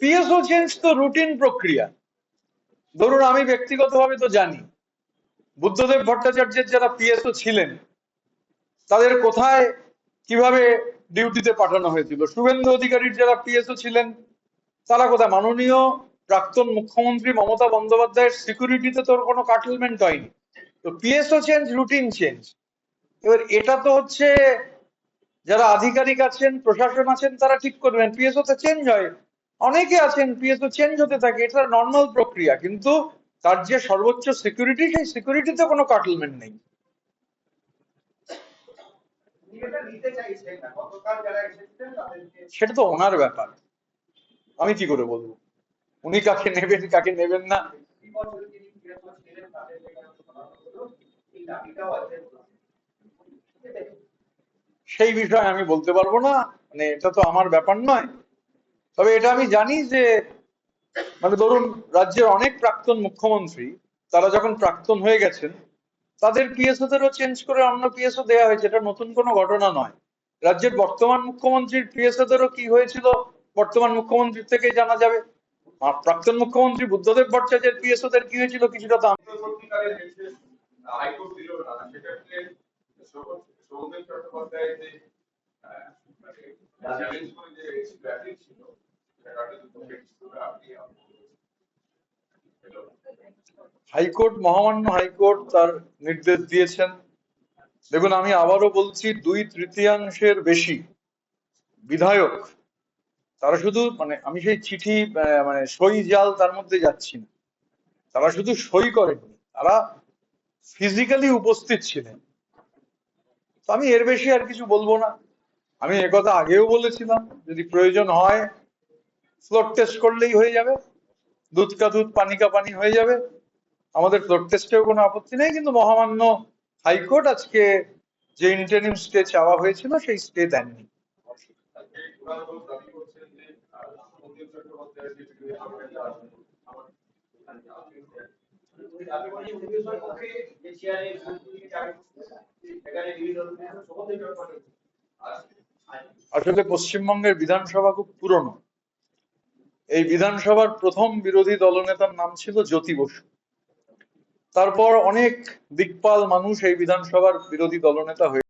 PSO change তো routine প্রক্রিয়া। ধরুন আমি ব্যক্তিগতভাবে তো জানি বুদ্ধদেব ভট্টাচার্যের যারা পিএসও ছিলেন তাদের কোথায় কিভাবে ডিউটিতে পাঠানো হয়েছিল। শুভেন্দু অধিকারীর যারা পিএসও ছিলেন তারা কোথায়, মাননীয় প্রাক্তন মুখ্যমন্ত্রী মমতা বন্দ্যোপাধ্যায়ের সিকিউরিটিতে তোর কোনো কাটলমেন্ট হয়নি। তো পিএসও চেঞ্জ রুটিন চেঞ্জ। এবার এটা তো হচ্ছে যারা আধিকারিক আছেন, প্রশাসন আছেন, তারা ঠিক করবেন। পিএসও তে চেঞ্জ হয়, অনেকে আছেন পিএসও চেঞ্জ হতে থাকে, এটা নর্মাল প্রক্রিয়া। কিন্তু তার যে সর্বোচ্চ সিকিউরিটি, সেই সিকিউরিটিতে কোনো কাটলমেন্ট নেই। সেটা তো ওনার ব্যাপার, আমি কি করে বলবো উনি কাকে নেবেন কাকে নেবেন না। সেই বিষয়ে আমি বলতে পারবো না, মানে এটা তো আমার ব্যাপার নয়। তবে এটা আমি জানি যে মানে ধরুন রাজ্যের অনেক প্রাক্তন মুখ্যমন্ত্রী তারা যখন প্রাক্তন হয়ে গেছেন তাদের পিএসও দেরও চেঞ্জ করে অন্য পিএসও দেওয়া হয়েছে, এটা নতুন কোনো ঘটনা নয়। রাজ্যের বর্তমান মুখ্যমন্ত্রীর পিএসও দেরও কি হয়েছিল বর্তমান মুখ্যমন্ত্রীর থেকেই জানা যাবে। আর প্রাক্তন মুখ্যমন্ত্রী বুদ্ধদেব ভট্টাচার্যের পিএসও দের কি হয়েছিল কিছুটা তো হাইকোর্ট দিল না, সেক্ষেত্রে সৌমেন চট্টোপাধ্যায় যে হাইকোর্ট, মহামান্য হাইকোর্ট তার নির্দেশ দিয়েছেন। দেখুন আমি আবারও বলছি, 2/3 বেশি বিধায়ক তারা শুধু মানে আমি সেই চিঠি মানে সই জাল তার মধ্যে যাচ্ছি না, তারা শুধু সই করেননি, তারা ফিজিক্যালি উপস্থিত ছিলেন। তো আমি এর বেশি আর কিছু বলবো না। আমি একথা আগেও বলেছিলাম, যদি প্রয়োজন হয় ফ্লোর টেস্ট করলেই হয়ে যাবে, দুধ কা দুধ পানি কা পানি হয়ে যাবে, আমাদের ফ্লোর টেস্টেও কোনো আপত্তি নেই। কিন্তু মহামান্য হাইকোর্ট আজকে যে ইন্টারিম স্টে চাওয়া হয়েছিল সেই স্টে দেননি। আসলে পশ্চিমবঙ্গের বিধানসভা খুব পুরনো। এই বিধানসভার প্রথম বিরোধী দলনেতার নাম ছিল জ্যোতি বসু। তারপর অনেক দিকপাল মানুষ এই বিধানসভার বিরোধী দলনেতা হয়ে